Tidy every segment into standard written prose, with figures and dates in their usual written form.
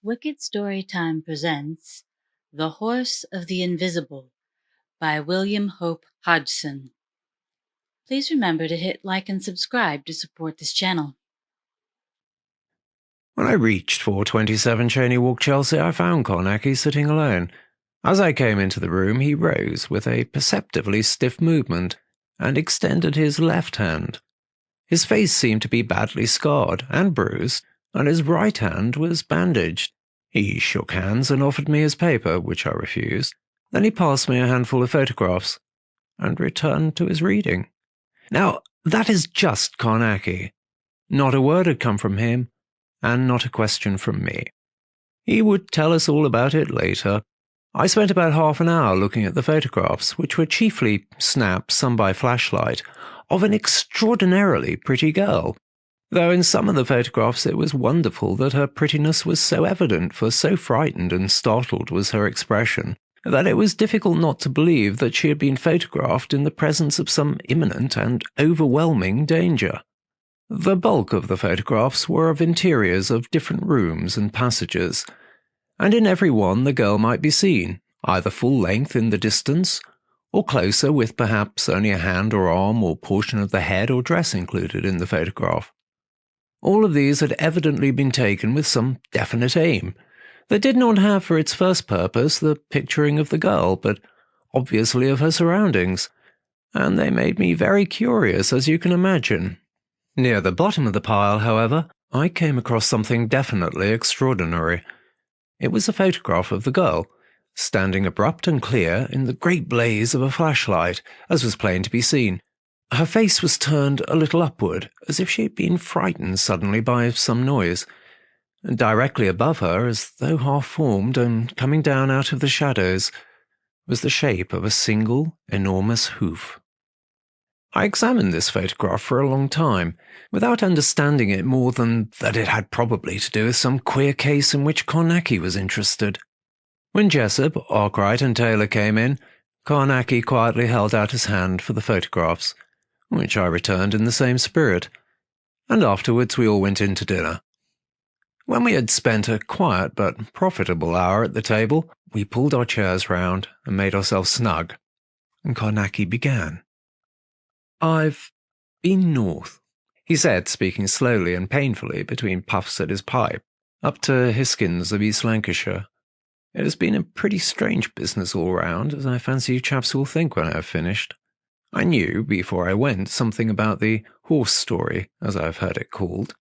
Wicked Storytime presents The Horse of the Invisible by William Hope Hodgson. Please remember to hit like and subscribe to support this channel. When I reached 427 Cheney Walk, Chelsea, I found Carnacki sitting alone. As I came into the room, he rose with a perceptibly stiff movement and extended his left hand. His face seemed to be badly scarred and bruised, and his right hand was bandaged. He shook hands and offered me his paper, which I refused. Then he passed me a handful of photographs and returned to his reading. Now, that is just Carnacki. Not a word had come from him, and not a question from me. He would tell us all about it later. I spent about half an hour looking at the photographs, which were chiefly snaps, some by flashlight, of an extraordinarily pretty girl, though in some of the photographs it was wonderful that her prettiness was so evident, for so frightened and startled was her expression, that it was difficult not to believe that she had been photographed in the presence of some imminent and overwhelming danger. The bulk of the photographs were of interiors of different rooms and passages, and in every one the girl might be seen, either full length in the distance, or closer with perhaps only a hand or arm or portion of the head or dress included in the photograph. All of these had evidently been taken with some definite aim, that did not have for its first purpose the picturing of the girl, but obviously of her surroundings, and they made me very curious, as you can imagine. Near the bottom of the pile, however, I came across something definitely extraordinary. It was a photograph of the girl, standing abrupt and clear in the great blaze of a flashlight, as was plain to be seen. Her face was turned a little upward, as if she had been frightened suddenly by some noise. Directly above her, as though half-formed and coming down out of the shadows, was the shape of a single, enormous hoof. I examined this photograph for a long time, without understanding it more than that it had probably to do with some queer case in which Carnacki was interested. When Jessup, Arkwright, and Taylor came in, Carnacki quietly held out his hand for the photographs, which I returned in the same spirit, and afterwards we all went in to dinner. When we had spent a quiet but profitable hour at the table, we pulled our chairs round and made ourselves snug, and Carnacki began. "I've been north," he said, speaking slowly and painfully between puffs at his pipe, "up to Hisgins of East Lancashire. It has been a pretty strange business all round, as I fancy you chaps will think when I have finished. I knew, before I went, something about the horse story, as I have heard it called,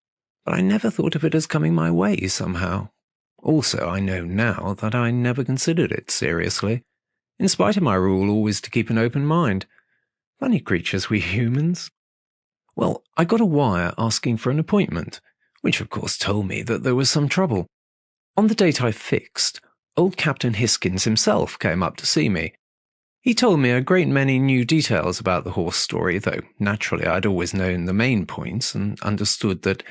but I never thought of it as coming my way somehow. Also, I know now that I never considered it seriously, in spite of my rule always to keep an open mind. Funny creatures we humans. Well, I got a wire asking for an appointment, which of course told me that there was some trouble. On the date I fixed, old Captain Hisgins himself came up to see me. He told me a great many new details about the horse story, though naturally I'd always known the main points and understood that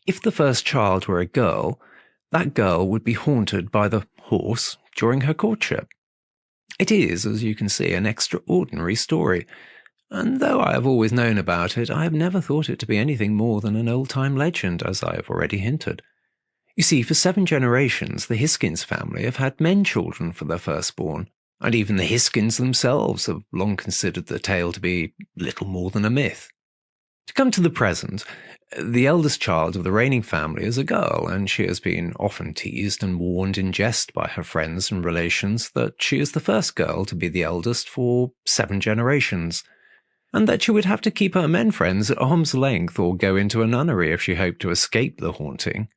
if the first child were a girl, that girl would be haunted by the horse during her courtship. It is, as you can see, an extraordinary story, and though I have always known about it, I have never thought it to be anything more than an old-time legend, as I have already hinted. You see, for 7 generations, the Hisgins family have had men children for their firstborn, and even the Hisgins themselves have long considered the tale to be little more than a myth. To come to the present, the eldest child of the reigning family is a girl, and she has been often teased and warned in jest by her friends and relations that she is the first girl to be the eldest for 7 generations, and that she would have to keep her men friends at arm's length or go into a nunnery if she hoped to escape the haunting.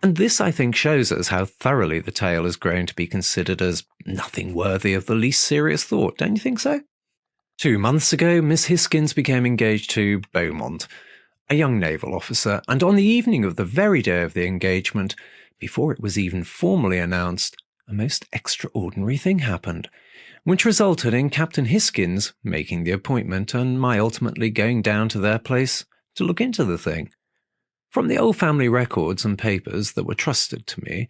And this, I think, shows us how thoroughly the tale has grown to be considered as nothing worthy of the least serious thought, don't you think so? 2 months ago, Miss Hisgins became engaged to Beaumont, a young naval officer, and on the evening of the very day of the engagement, before it was even formally announced, a most extraordinary thing happened, which resulted in Captain Hisgins making the appointment and my ultimately going down to their place to look into the thing. From the old family records and papers that were trusted to me,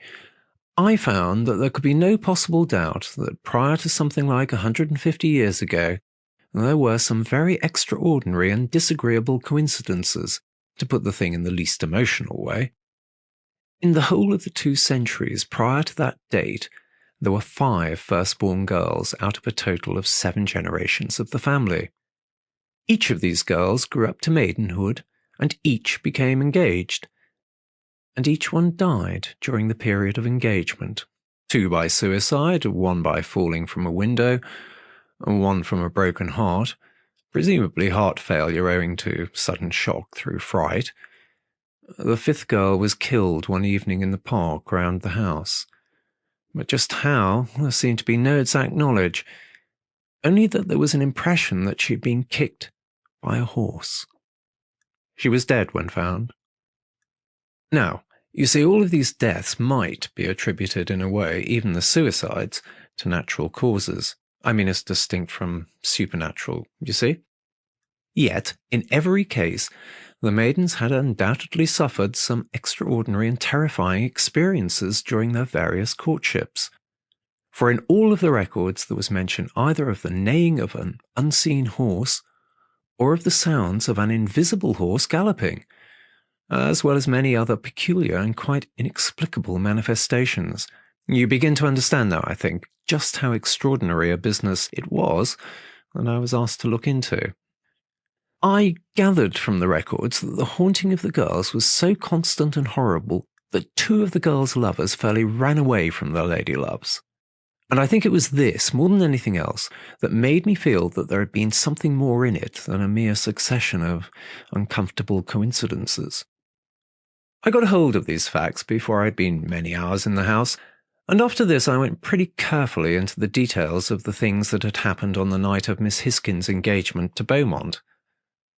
I found that there could be no possible doubt that prior to something like 150 years ago, there were some very extraordinary and disagreeable coincidences, to put the thing in the least emotional way. In the whole of the 2 centuries prior to that date, there were 5 firstborn girls out of a total of 7 generations of the family. Each of these girls grew up to maidenhood, and each became engaged. And each one died during the period of engagement. 2 by suicide, 1 by falling from a window, 1 from a broken heart, presumably heart failure owing to sudden shock through fright. The 5th girl was killed one evening in the park round the house. But just how, there seemed to be no exact knowledge, only that there was an impression that she had been kicked by a horse. She was dead when found. Now, you see, all of these deaths might be attributed in a way, even the suicides, to natural causes. I mean, as distinct from supernatural, you see? Yet, in every case, the maidens had undoubtedly suffered some extraordinary and terrifying experiences during their various courtships. For in all of the records there was mention either of the neighing of an unseen horse or of the sounds of an invisible horse galloping, as well as many other peculiar and quite inexplicable manifestations. You begin to understand now, I think, just how extraordinary a business it was that I was asked to look into. I gathered from the records that the haunting of the girls was so constant and horrible that 2 of the girls' lovers fairly ran away from their lady loves. And I think it was this, more than anything else, that made me feel that there had been something more in it than a mere succession of uncomfortable coincidences. I got a hold of these facts before I'd been many hours in the house, and after this I went pretty carefully into the details of the things that had happened on the night of Miss Hisgins' engagement to Beaumont.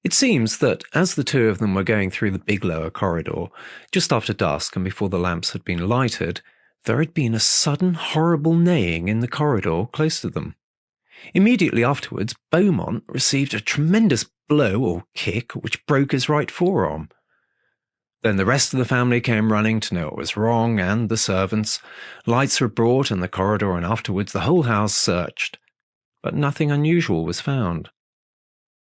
It seems that as the 2 of them were going through the big lower corridor, just after dusk and before the lamps had been lighted, there had been a sudden horrible neighing in the corridor close to them. Immediately afterwards, Beaumont received a tremendous blow or kick which broke his right forearm. Then the rest of the family came running to know what was wrong, and the servants. Lights were brought in the corridor, and afterwards the whole house searched. But nothing unusual was found.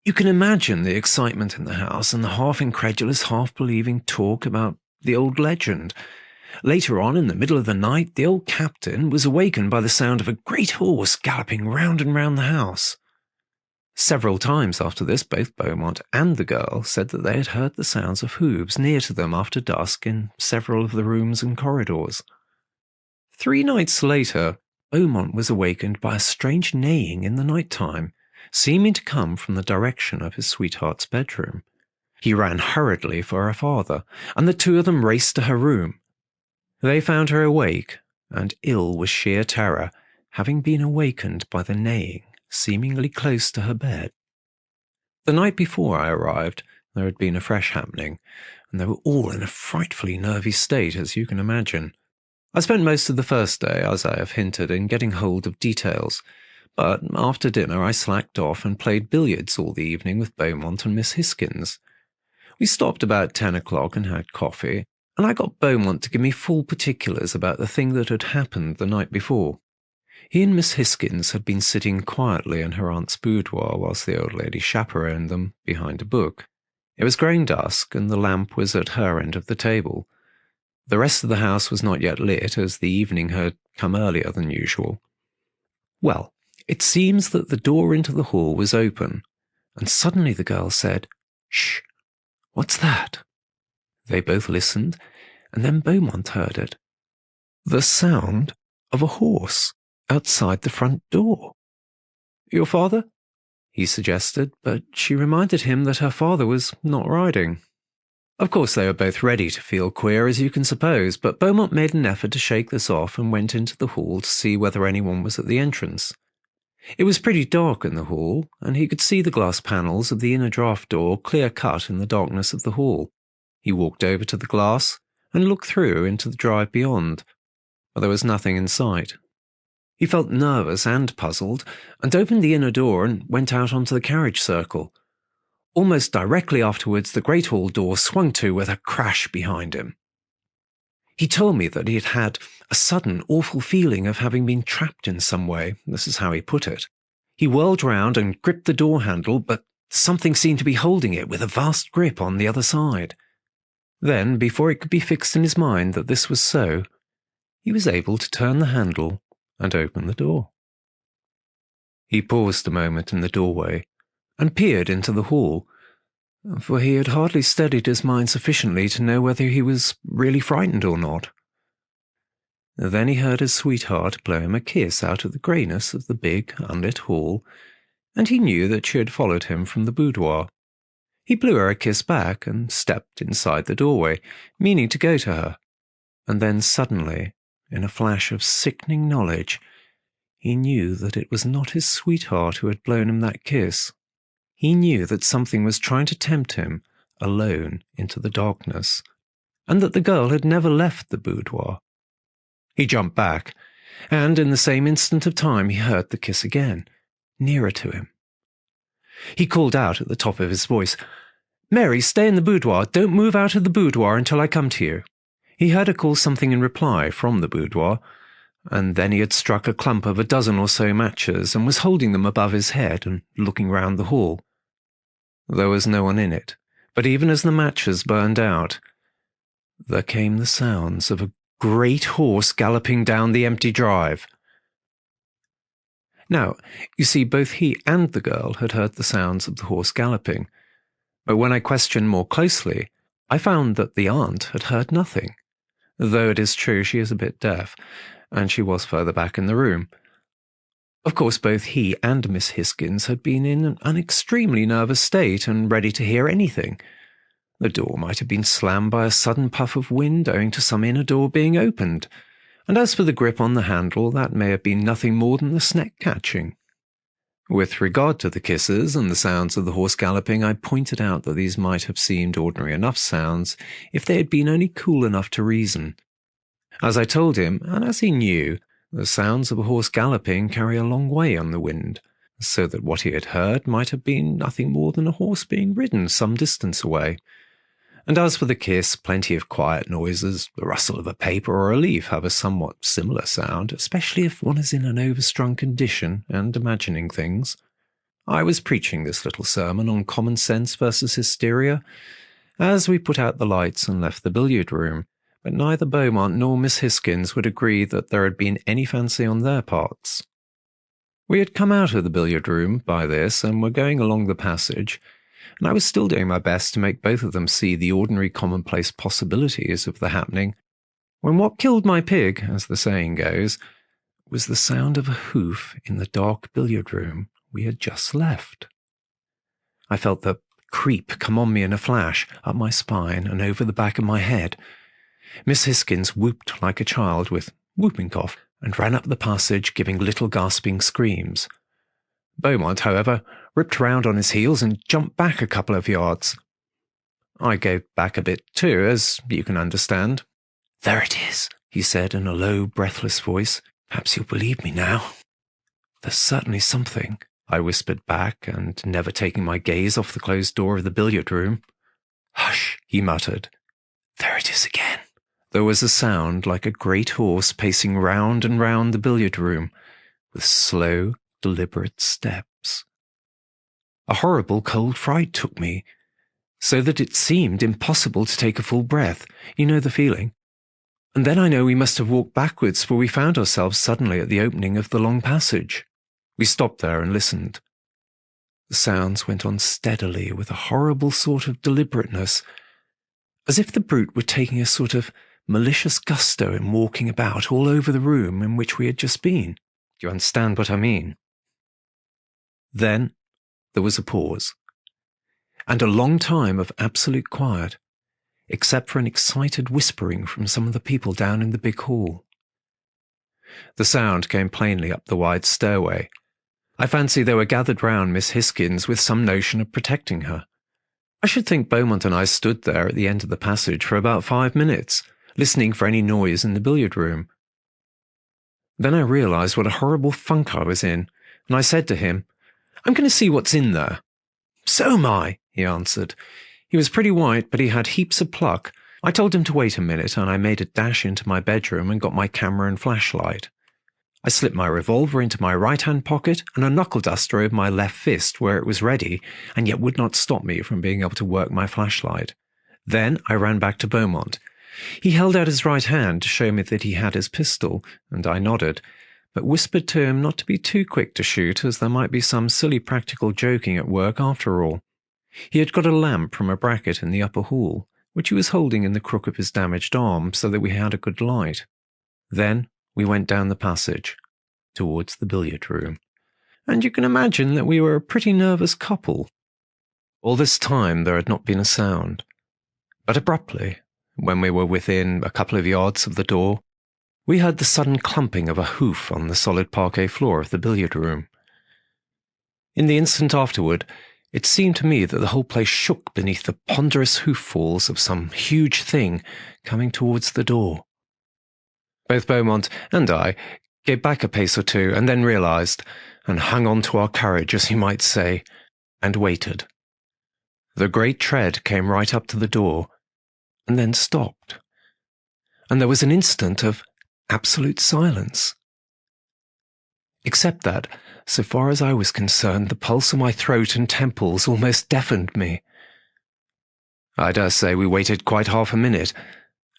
You can imagine the excitement in the house and the half-incredulous, half-believing talk about the old legend. Later on, in the middle of the night, the old captain was awakened by the sound of a great horse galloping round and round the house. Several times after this, both Beaumont and the girl said that they had heard the sounds of hooves near to them after dusk in several of the rooms and corridors. 3 nights later, Beaumont was awakened by a strange neighing in the night-time, seeming to come from the direction of his sweetheart's bedroom. He ran hurriedly for her father, and the 2 of them raced to her room. They found her awake, and ill with sheer terror, having been awakened by the neighing, seemingly close to her bed. The night before I arrived, there had been a fresh happening, and they were all in a frightfully nervy state, as you can imagine. I spent most of the first day, as I have hinted, in getting hold of details, but after dinner I slacked off and played billiards all the evening with Beaumont and Miss Hisgins. We stopped about 10 o'clock and had coffee, and I got Beaumont to give me full particulars about the thing that had happened the night before. He and Miss Hisgins had been sitting quietly in her aunt's boudoir whilst the old lady chaperoned them behind a book. It was growing dusk, and the lamp was at her end of the table. The rest of the house was not yet lit, as the evening had come earlier than usual. Well, it seems that the door into the hall was open, and suddenly the girl said, "Shh! What's that?" They both listened, and then Beaumont heard it. The sound of a horse outside the front door. "Your father?" he suggested, but she reminded him that her father was not riding. Of course they were both ready to feel queer, as you can suppose, but Beaumont made an effort to shake this off and went into the hall to see whether anyone was at the entrance. It was pretty dark in the hall, and he could see the glass panels of the inner draught door clear-cut in the darkness of the hall. He walked over to the glass and looked through into the drive beyond, but there was nothing in sight. He felt nervous and puzzled, and opened the inner door and went out onto the carriage circle. Almost directly afterwards, the great hall door swung to with a crash behind him. He told me that he had had a sudden, awful feeling of having been trapped in some way. This is how he put it. He whirled round and gripped the door handle, but something seemed to be holding it with a vast grip on the other side. Then, before it could be fixed in his mind that this was so, he was able to turn the handle and open the door. He paused a moment in the doorway and peered into the hall, for he had hardly steadied his mind sufficiently to know whether he was really frightened or not. Then he heard his sweetheart blow him a kiss out of the greyness of the big, unlit hall, and he knew that she had followed him from the boudoir. He blew her a kiss back and stepped inside the doorway, meaning to go to her. And then suddenly, in a flash of sickening knowledge, he knew that it was not his sweetheart who had blown him that kiss. He knew that something was trying to tempt him, alone, into the darkness, and that the girl had never left the boudoir. He jumped back, and in the same instant of time he heard the kiss again, nearer to him. He called out at the top of his voice, "Mary, stay in the boudoir. Don't move out of the boudoir until I come to you." He heard her call something in reply from the boudoir, and then he had struck a clump of a dozen or so matches and was holding them above his head and looking round the hall. There was no one in it, but even as the matches burned out, there came the sounds of a great horse galloping down the empty drive. Now, you see, both he and the girl had heard the sounds of the horse galloping, but when I questioned more closely, I found that the aunt had heard nothing, though it is true she is a bit deaf, and she was further back in the room. Of course, both he and Miss Hisgins had been in an extremely nervous state and ready to hear anything. The door might have been slammed by a sudden puff of wind owing to some inner door being opened, and as for the grip on the handle, that may have been nothing more than the sneck catching. With regard to the kisses and the sounds of the horse galloping, I pointed out that these might have seemed ordinary enough sounds if they had been only cool enough to reason. As I told him, and as he knew, the sounds of a horse galloping carry a long way on the wind, so that what he had heard might have been nothing more than a horse being ridden some distance away. And as for the kiss, plenty of quiet noises, the rustle of a paper or a leaf have a somewhat similar sound, especially if one is in an overstrung condition and imagining things. I was preaching this little sermon on common sense versus hysteria as we put out the lights and left the billiard room, but neither Beaumont nor Miss Hisgins would agree that there had been any fancy on their parts. We had come out of the billiard room by this and were going along the passage, and I was still doing my best to make both of them see the ordinary commonplace possibilities of the happening, when what killed my pig, as the saying goes, was the sound of a hoof in the dark billiard room we had just left. I felt the creep come on me in a flash, up my spine and over the back of my head. Miss Hisgins whooped like a child with whooping cough and ran up the passage giving little gasping screams. Beaumont, however, ripped round on his heels and jumped back a couple of yards. I gave back a bit too, as you can understand. "There it is," he said in a low, breathless voice. "Perhaps you'll believe me now." "There's certainly something," I whispered back, and never taking my gaze off the closed door of the billiard room. "Hush," he muttered. "There it is again." There was a sound like a great horse pacing round and round the billiard room, with slow, deliberate steps. A horrible cold fright took me, so that it seemed impossible to take a full breath. You know the feeling. And then I know we must have walked backwards, for we found ourselves suddenly at the opening of the long passage. We stopped there and listened. The sounds went on steadily with a horrible sort of deliberateness, as if the brute were taking a sort of malicious gusto in walking about all over the room in which we had just been. Do you understand what I mean? Then there was a pause, and a long time of absolute quiet, except for an excited whispering from some of the people down in the big hall. The sound came plainly up the wide stairway. I fancy they were gathered round Miss Hisgins with some notion of protecting her. I should think Beaumont and I stood there at the end of the passage for about 5 minutes, listening for any noise in the billiard room. Then I realised what a horrible funk I was in, and I said to him, "I'm going to see what's in there." "So am I," he answered. He was pretty white, but he had heaps of pluck. I told him to wait a minute, and I made a dash into my bedroom and got my camera and flashlight. I slipped my revolver into my right-hand pocket and a knuckle-duster over my left fist where it was ready and yet would not stop me from being able to work my flashlight. Then I ran back to Beaumont. He held out his right hand to show me that he had his pistol, and I nodded, but whispered to him not to be too quick to shoot, as there might be some silly practical joking at work after all. He had got a lamp from a bracket in the upper hall, which he was holding in the crook of his damaged arm so that we had a good light. Then we went down the passage, towards the billiard room, and you can imagine that we were a pretty nervous couple. All this time there had not been a sound, but abruptly, when we were within a couple of yards of the door, we heard the sudden clumping of a hoof on the solid parquet floor of the billiard room. In the instant afterward, it seemed to me that the whole place shook beneath the ponderous hoof falls of some huge thing coming towards the door. Both Beaumont and I gave back a pace or two and then realized, and hung on to our courage, as you might say, and waited. The great tread came right up to the door, and then stopped. And there was an instant of absolute silence. Except that, so far as I was concerned, the pulse in my throat and temples almost deafened me. I dare say we waited quite half a minute,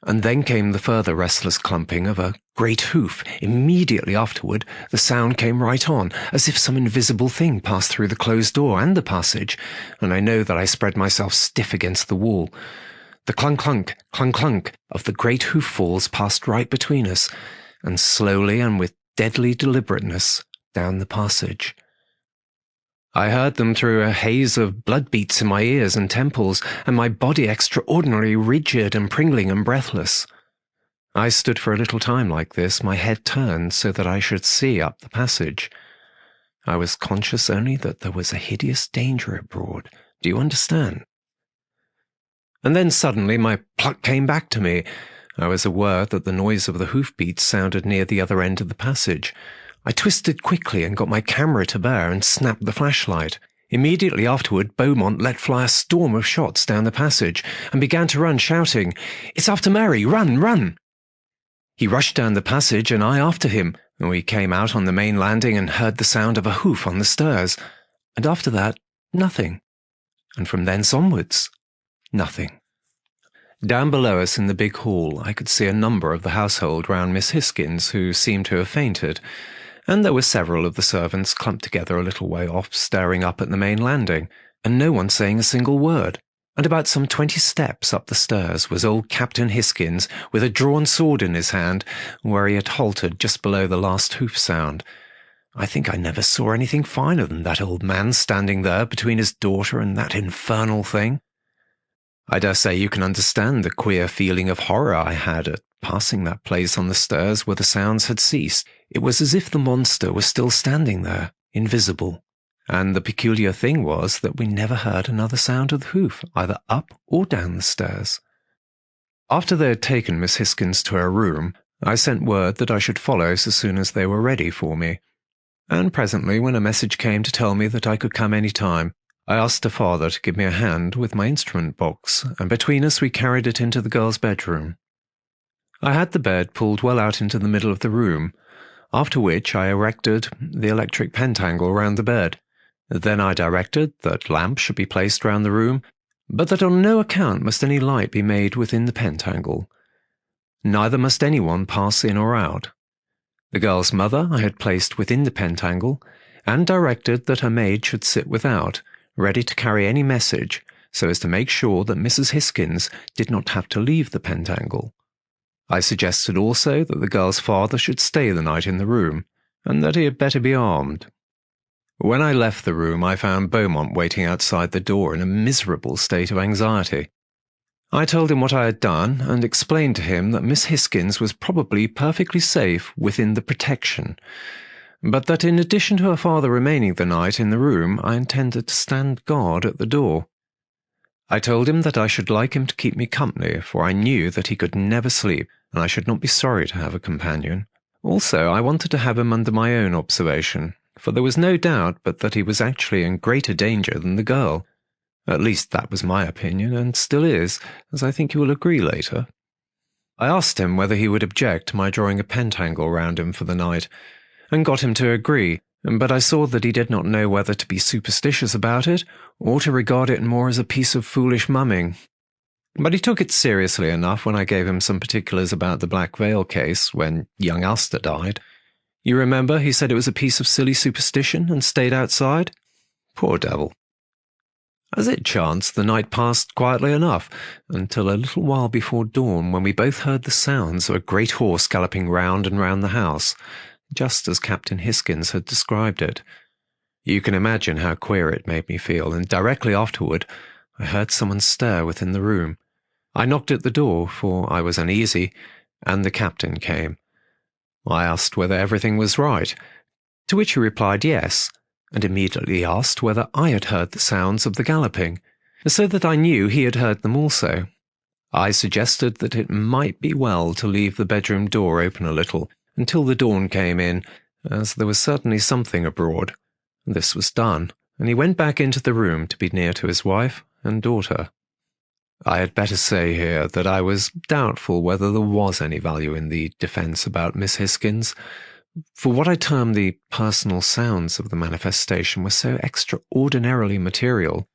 and then came the further restless clumping of a great hoof. Immediately afterward, the sound came right on, as if some invisible thing passed through the closed door and the passage, and I know that I spread myself stiff against the wall. The clunk-clunk, clunk-clunk of the great hoof falls passed right between us, and slowly and with deadly deliberateness down the passage. I heard them through a haze of blood beats in my ears and temples, and my body extraordinarily rigid and pringling and breathless. I stood for a little time like this, my head turned so that I should see up the passage. I was conscious only that there was a hideous danger abroad. Do you understand? And then suddenly my pluck came back to me. I was aware that the noise of the hoofbeats sounded near the other end of the passage. I twisted quickly and got my camera to bear and snapped the flashlight. Immediately afterward, Beaumont let fly a storm of shots down the passage and began to run, shouting, "It's after Mary! Run, run!" He rushed down the passage and I after him, and we came out on the main landing and heard the sound of a hoof on the stairs. And after that, nothing. And from thence onwards, nothing. Down below us in the big hall, I could see a number of the household round Miss Hisgins, who seemed to have fainted, and there were several of the servants clumped together a little way off, staring up at the main landing, and no one saying a single word. And about some 20 steps up the stairs was old Captain Hisgins, with a drawn sword in his hand, where he had halted just below the last hoof sound. I think I never saw anything finer than that old man standing there between his daughter and that infernal thing. I dare say you can understand the queer feeling of horror I had at passing that place on the stairs where the sounds had ceased. It was as if the monster was still standing there, invisible. And the peculiar thing was that we never heard another sound of the hoof, either up or down the stairs. After they had taken Miss Hisgins to her room, I sent word that I should follow so soon as they were ready for me. And presently, when a message came to tell me that I could come any time, I asked her father to give me a hand with my instrument box, and between us we carried it into the girl's bedroom. I had the bed pulled well out into the middle of the room, after which I erected the electric pentangle round the bed. Then I directed that lamps should be placed round the room, but that on no account must any light be made within the pentangle. Neither must anyone pass in or out. The girl's mother I had placed within the pentangle, and directed that her maid should sit without, ready to carry any message, so as to make sure that Mrs. Hisgins did not have to leave the pentangle. I suggested also that the girl's father should stay the night in the room, and that he had better be armed. When I left the room, I found Beaumont waiting outside the door in a miserable state of anxiety. I told him what I had done, and explained to him that Miss Hisgins was probably perfectly safe within the protection, but that in addition to her father remaining the night in the room, I intended to stand guard at the door. I told him that I should like him to keep me company, for I knew that he could never sleep, and I should not be sorry to have a companion. Also, I wanted to have him under my own observation, for there was no doubt but that he was actually in greater danger than the girl. At least that was my opinion, and still is, as I think you will agree later. I asked him whether he would object to my drawing a pentangle round him for the night, and got him to agree, but I saw that he did not know whether to be superstitious about it, or to regard it more as a piece of foolish mumming. But he took it seriously enough when I gave him some particulars about the Black Veil case when young Alster died. You remember, he said it was a piece of silly superstition and stayed outside? Poor devil. As it chanced, the night passed quietly enough, until a little while before dawn, when we both heard the sounds of a great horse galloping round and round the house, just as Captain Hisgins had described it. You can imagine how queer it made me feel, and directly afterward I heard someone stir within the room. I knocked at the door, for I was uneasy, and the captain came. I asked whether everything was right, to which he replied yes, and immediately asked whether I had heard the sounds of the galloping, so that I knew he had heard them also. I suggested that it might be well to leave the bedroom door open a little until the dawn came in, as there was certainly something abroad. This was done, and he went back into the room to be near to his wife and daughter. I had better say here that I was doubtful whether there was any value in the defence about Miss Hisgins, for what I term the personal sounds of the manifestation were so extraordinarily material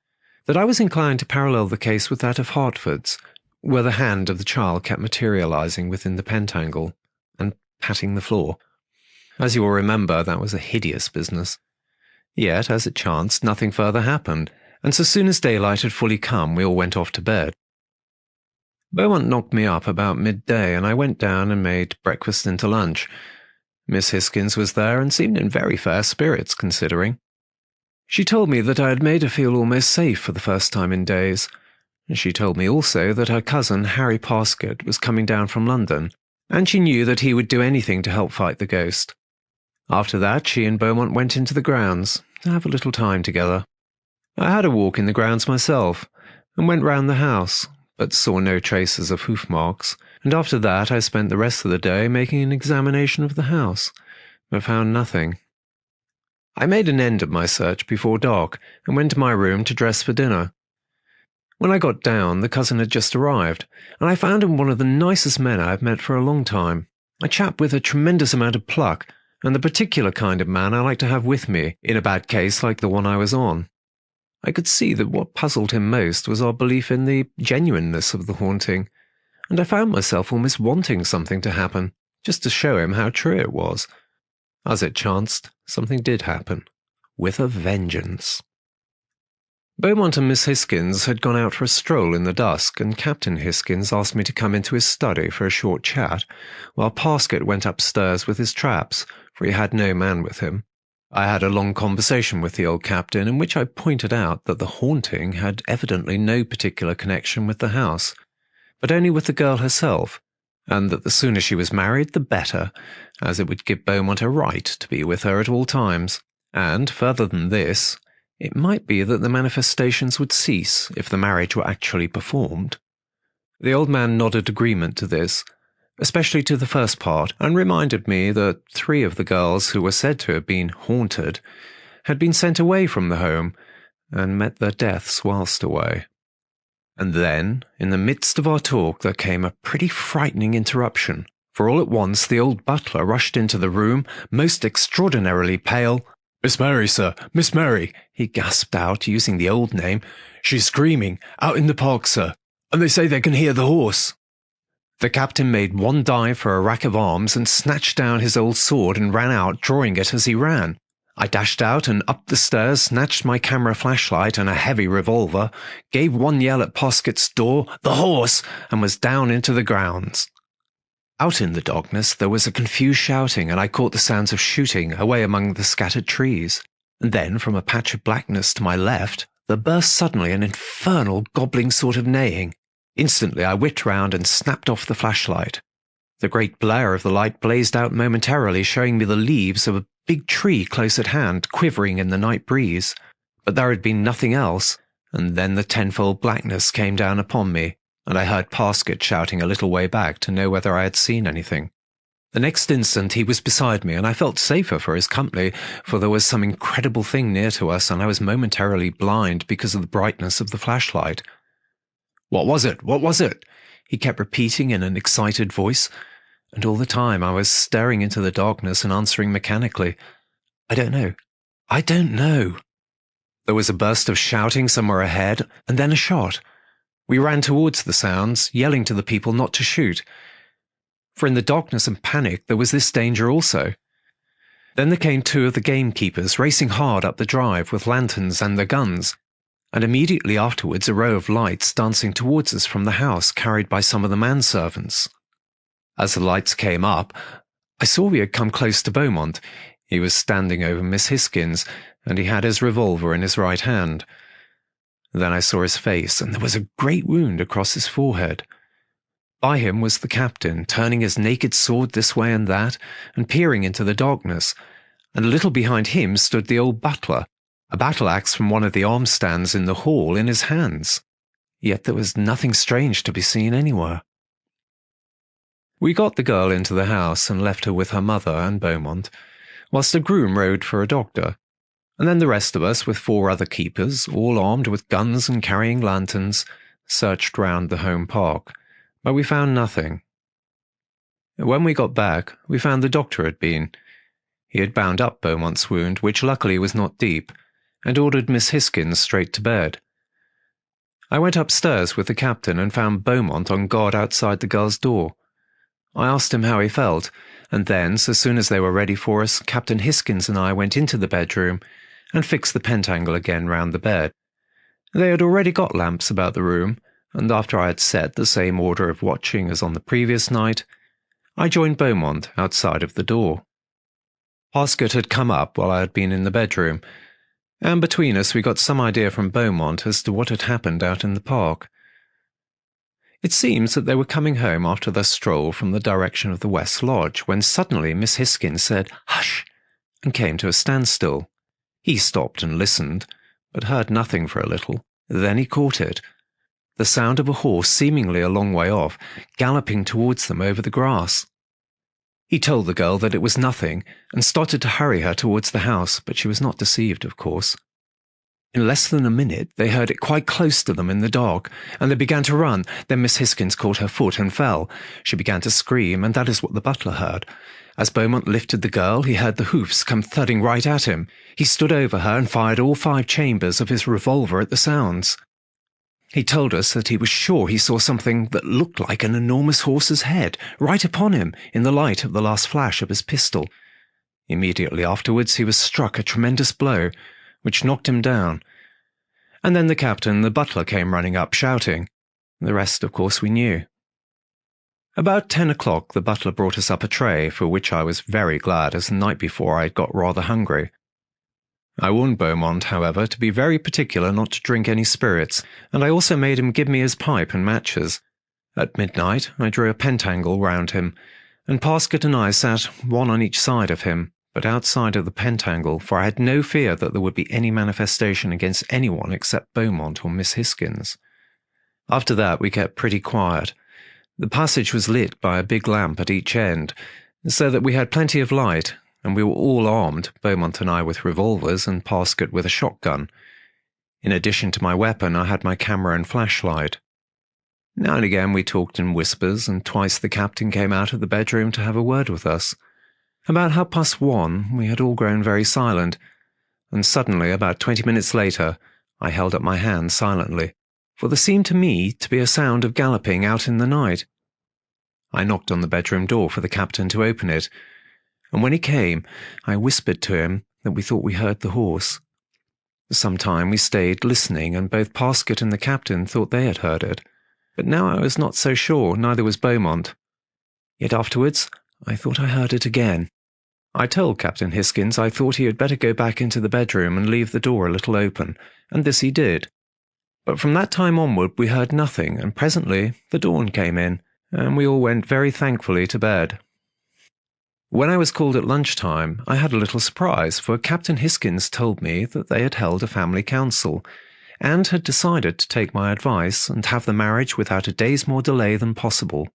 that I was inclined to parallel the case with that of Hertford's, where the hand of the child kept materializing within the pentangle and patting the floor. As you will remember, that was a hideous business. Yet, as it chanced, nothing further happened, and so soon as daylight had fully come, we all went off to bed. Beaumont knocked me up about midday, and I went down and made breakfast into lunch. Miss Hisgins was there and seemed in very fair spirits, considering. She told me that I had made her feel almost safe for the first time in days. She told me also that her cousin, Harry Parsket, was coming down from London, and she knew that he would do anything to help fight the ghost. After that, she and Beaumont went into the grounds to have a little time together. I had a walk in the grounds myself, and went round the house, but saw no traces of hoof marks, and after that I spent the rest of the day making an examination of the house, but found nothing. I made an end of my search before dark, and went to my room to dress for dinner. When I got down, the cousin had just arrived, and I found him one of the nicest men I have met for a long time, a chap with a tremendous amount of pluck, and the particular kind of man I like to have with me in a bad case like the one I was on. I could see that what puzzled him most was our belief in the genuineness of the haunting, and I found myself almost wanting something to happen, just to show him how true it was. As it chanced, something did happen, with a vengeance. Beaumont and Miss Hisgins had gone out for a stroll in the dusk, and Captain Hisgins asked me to come into his study for a short chat, while Parsket went upstairs with his traps, for he had no man with him. I had a long conversation with the old captain, in which I pointed out that the haunting had evidently no particular connection with the house, but only with the girl herself, and that the sooner she was married the better, as it would give Beaumont a right to be with her at all times, and, further than this, it might be that the manifestations would cease if the marriage were actually performed. The old man nodded agreement to this, especially to the first part, and reminded me that 3 of the girls who were said to have been haunted had been sent away from the home and met their deaths whilst away. And then, in the midst of our talk, there came a pretty frightening interruption, for all at once the old butler rushed into the room, most extraordinarily pale. "Miss Mary, sir, Miss Mary," he gasped out, using the old name. "She's screaming, out in the park, sir, and they say they can hear the horse." The captain made one dive for a rack of arms and snatched down his old sword and ran out, drawing it as he ran. I dashed out and up the stairs, snatched my camera flashlight and a heavy revolver, gave one yell at Parsket's door, "The horse!" and was down into the grounds. Out in the darkness there was a confused shouting, and I caught the sounds of shooting away among the scattered trees. And then, from a patch of blackness to my left, there burst suddenly an infernal gobbling sort of neighing. Instantly I whipped round and snapped off the flashlight. The great blare of the light blazed out momentarily, showing me the leaves of a big tree close at hand, quivering in the night breeze. But there had been nothing else, and then the tenfold blackness came down upon me, and I heard Parsket shouting a little way back to know whether I had seen anything. The next instant he was beside me, and I felt safer for his company, for there was some incredible thing near to us, and I was momentarily blind because of the brightness of the flashlight. "What was it? What was it?" he kept repeating in an excited voice, and all the time I was staring into the darkness and answering mechanically, "I don't know. I don't know." There was a burst of shouting somewhere ahead, and then a shot. We ran towards the sounds, yelling to the people not to shoot. For in the darkness and panic there was this danger also. Then there came 2 of the gamekeepers racing hard up the drive with lanterns and their guns, and immediately afterwards a row of lights dancing towards us from the house carried by some of the manservants. As the lights came up, I saw we had come close to Beaumont. He was standing over Miss Hisgins, and he had his revolver in his right hand. Then I saw his face, and there was a great wound across his forehead. By him was the captain, turning his naked sword this way and that, and peering into the darkness, and a little behind him stood the old butler, a battle-axe from one of the arm-stands in the hall in his hands. Yet there was nothing strange to be seen anywhere. We got the girl into the house and left her with her mother and Beaumont, whilst a groom rode for a doctor, and then the rest of us, with 4 other keepers, all armed with guns and carrying lanterns, searched round the home park, but we found nothing. When we got back, we found the doctor had been. He had bound up Beaumont's wound, which luckily was not deep, and ordered Miss Hisgins straight to bed. I went upstairs with the captain and found Beaumont on guard outside the girl's door. I asked him how he felt, and then, as soon as they were ready for us, Captain Hisgins and I went into the bedroom and fixed the pentangle again round the bed. They had already got lamps about the room, and after I had set the same order of watching as on the previous night, I joined Beaumont outside of the door. Parsket had come up while I had been in the bedroom, and between us we got some idea from Beaumont as to what had happened out in the park. It seems that they were coming home after their stroll from the direction of the West Lodge, when suddenly Miss Hisgins said, "Hush!" and came to a standstill. He stopped and listened, but heard nothing for a little. Then he caught it. The sound of a horse seemingly a long way off, galloping towards them over the grass. He told the girl that it was nothing, and started to hurry her towards the house, but she was not deceived, of course. In less than a minute, they heard it quite close to them in the dark, and they began to run. Then Miss Hisgins caught her foot and fell. She began to scream, and that is what the butler heard. As Beaumont lifted the girl, he heard the hoofs come thudding right at him. He stood over her and fired all 5 chambers of his revolver at the sounds. He told us that he was sure he saw something that looked like an enormous horse's head right upon him in the light of the last flash of his pistol. Immediately afterwards he was struck a tremendous blow, which knocked him down. And then the captain and the butler came running up, shouting. The rest, of course, we knew. About 10 o'clock the butler brought us up a tray, for which I was very glad, as the night before I had got rather hungry. I warned Beaumont, however, to be very particular not to drink any spirits, and I also made him give me his pipe and matches. At midnight I drew a pentangle round him, and Parsket and I sat one on each side of him, but outside of the pentangle, for I had no fear that there would be any manifestation against anyone except Beaumont or Miss Hisgins. After that we kept pretty quiet. The passage was lit by a big lamp at each end, so that we had plenty of light, and we were all armed, Beaumont and I with revolvers and Parsket with a shotgun. In addition to my weapon, I had my camera and flashlight. Now and again we talked in whispers, and twice the captain came out of the bedroom to have a word with us. About 1:30 we had all grown very silent, and suddenly, about 20 minutes later, I held up my hand silently, for there seemed to me to be a sound of galloping out in the night. I knocked on the bedroom door for the captain to open it, and when he came, I whispered to him that we thought we heard the horse. For some time we stayed listening, and both Parsket and the captain thought they had heard it, but now I was not so sure, neither was Beaumont. Yet afterwards I thought I heard it again. I told Captain Hisgins I thought he had better go back into the bedroom and leave the door a little open, and this he did. But from that time onward we heard nothing, and presently the dawn came in, and we all went very thankfully to bed. When I was called at lunchtime, I had a little surprise, for Captain Hisgins told me that they had held a family council, and had decided to take my advice and have the marriage without a day's more delay than possible.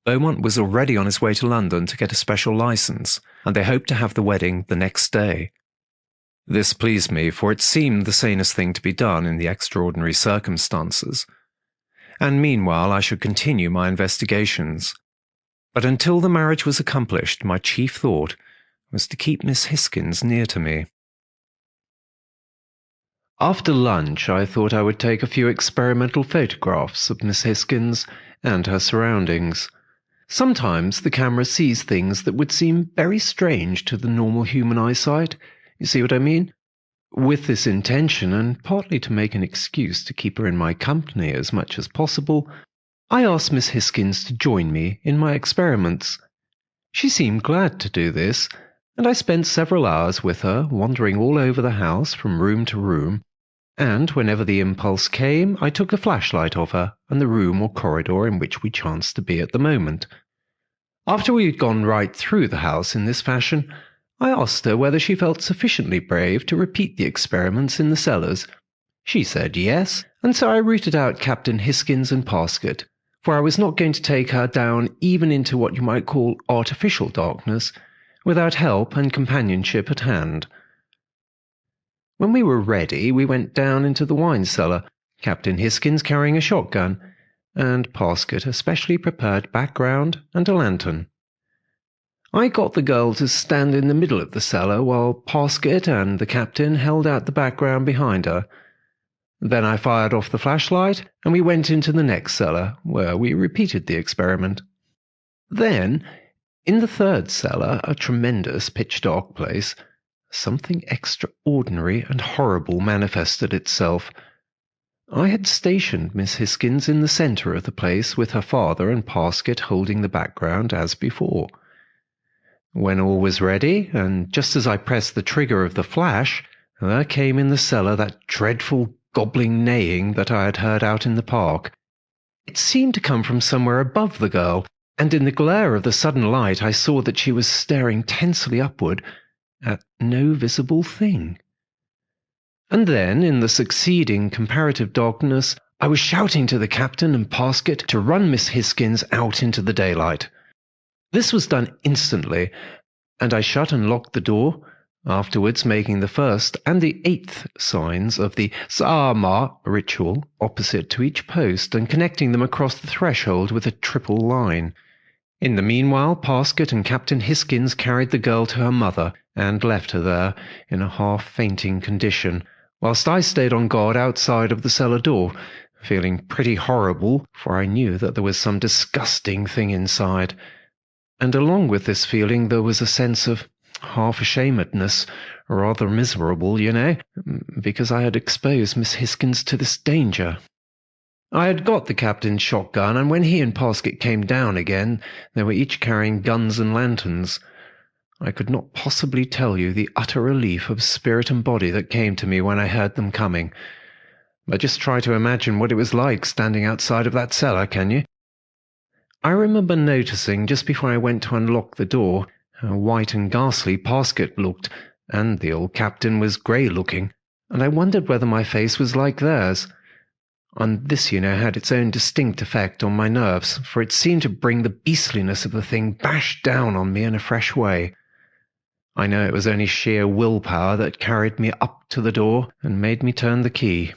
Beaumont was already on his way to London to get a special licence, and they hoped to have the wedding the next day. This pleased me, for it seemed the sanest thing to be done in the extraordinary circumstances. And meanwhile I should continue my investigations. But until the marriage was accomplished, my chief thought was to keep Miss Hisgins near to me. After lunch, I thought I would take a few experimental photographs of Miss Hisgins and her surroundings. Sometimes the camera sees things that would seem very strange to the normal human eyesight. You see what I mean? With this intention, and partly to make an excuse to keep her in my company as much as possible, I asked Miss Hisgins to join me in my experiments. She seemed glad to do this, and I spent several hours with her, wandering all over the house from room to room, and whenever the impulse came, I took a flashlight of her and the room or corridor in which we chanced to be at the moment. After we had gone right through the house in this fashion, I asked her whether she felt sufficiently brave to repeat the experiments in the cellars. She said yes, and so I rooted out Captain Hisgins and Parsket, for I was not going to take her down even into what you might call artificial darkness, without help and companionship at hand. When we were ready, we went down into the wine cellar, Captain Hisgins carrying a shotgun, and Parsket a specially prepared background and a lantern. I got the girl to stand in the middle of the cellar while Parsket and the captain held out the background behind her. Then I fired off the flashlight, and we went into the next cellar, where we repeated the experiment. Then, in the third cellar, a tremendous pitch-dark place, something extraordinary and horrible manifested itself. I had stationed Miss Hisgins in the centre of the place with her father and Parsket holding the background as before. When all was ready, and just as I pressed the trigger of the flash, there came in the cellar that dreadful gobbling neighing that I had heard out in the park. It seemed to come from somewhere above the girl, and in the glare of the sudden light I saw that she was staring tensely upward at no visible thing. And then, in the succeeding comparative darkness, I was shouting to the captain and Parsket to run Miss Hisgins out into the daylight. This was done instantly, and I shut and locked the door, afterwards making the first and the 8th signs of the Saama ritual opposite to each post and connecting them across the threshold with a triple line. In the meanwhile, Parsket and Captain Hisgins carried the girl to her mother and left her there in a half-fainting condition, whilst I stayed on guard outside of the cellar door, feeling pretty horrible, for I knew that there was some disgusting thing inside. And along with this feeling there was a sense of half-ashamedness, rather miserable, you know, because I had exposed Miss Hisgins to this danger. I had got the captain's shotgun, and when he and Parsket came down again, they were each carrying guns and lanterns. I could not possibly tell you the utter relief of spirit and body that came to me when I heard them coming. But just try to imagine what it was like standing outside of that cellar, can you? I remember noticing just before I went to unlock the door how white and ghastly Parsket looked, and the old captain was grey-looking, and I wondered whether my face was like theirs. And this, you know, had its own distinct effect on my nerves, for it seemed to bring the beastliness of the thing bashed down on me in a fresh way. I know it was only sheer willpower that carried me up to the door and made me turn the key.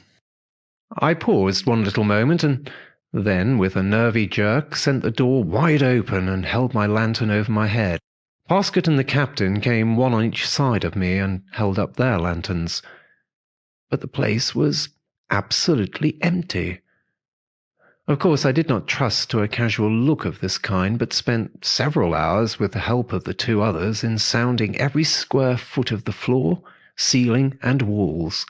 I paused one little moment, and then, with a nervy jerk, sent the door wide open and held my lantern over my head. Parsket and the captain came one on each side of me and held up their lanterns. But the place was absolutely empty. Of course, I did not trust to a casual look of this kind, but spent several hours with the help of the 2 others in sounding every square foot of the floor, ceiling, and walls.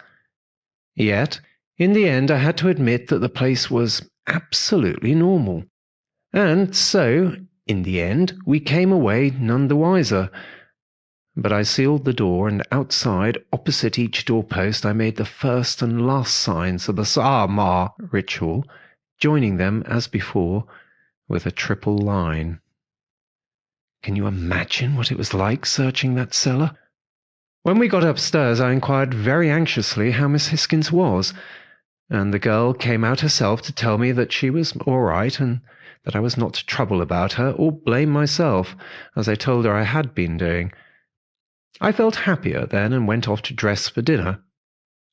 Yet, in the end, I had to admit that the place was absolutely normal. And so, in the end, we came away none the wiser. But I sealed the door, and outside, opposite each doorpost, I made the first and last signs of the Saama ritual, joining them, as before, with a triple line. Can you imagine what it was like searching that cellar? When we got upstairs, I inquired very anxiously how Miss Hisgins was, and the girl came out herself to tell me that she was all right, and that I was not to trouble about her or blame myself, as I told her I had been doing. I felt happier then and went off to dress for dinner.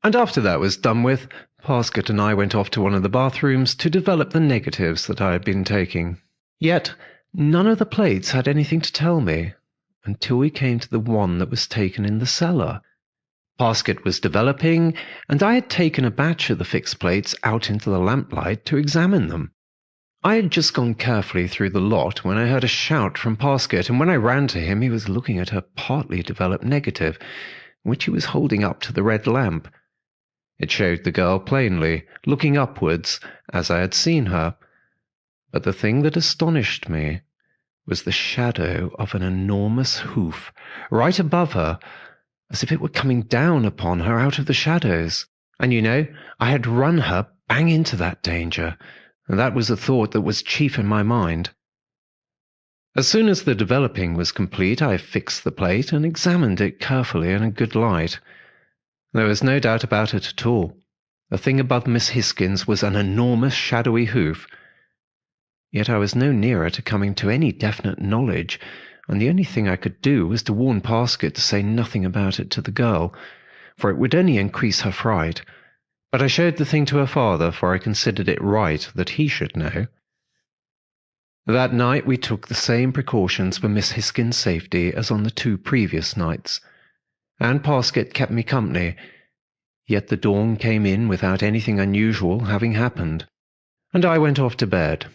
And after that was done with, Parsket and I went off to one of the bathrooms to develop the negatives that I had been taking. Yet none of the plates had anything to tell me, until we came to the one that was taken in the cellar. Parsket was developing, and I had taken a batch of the fixed plates out into the lamplight to examine them. I had just gone carefully through the lot when I heard a shout from Parsket, and when I ran to him, he was looking at a partly developed negative, which he was holding up to the red lamp. It showed the girl plainly, looking upwards, as I had seen her. But the thing that astonished me was the shadow of an enormous hoof right above her, as if it were coming down upon her out of the shadows. And I had run her bang into that danger, and that was the thought that was chief in my mind. As soon as the developing was complete, I fixed the plate and examined it carefully in a good light. There was no doubt about it at all. The thing above Miss Hisgins was an enormous shadowy hoof. Yet I was no nearer to coming to any definite knowledge, and the only thing I could do was to warn Parsket to say nothing about it to the girl, for it would only increase her fright. But I showed the thing to her father, for I considered it right that he should know. That night we took the same precautions for Miss Hisgins' safety as on the 2 previous nights, and Parsket kept me company, yet the dawn came in without anything unusual having happened, and I went off to bed.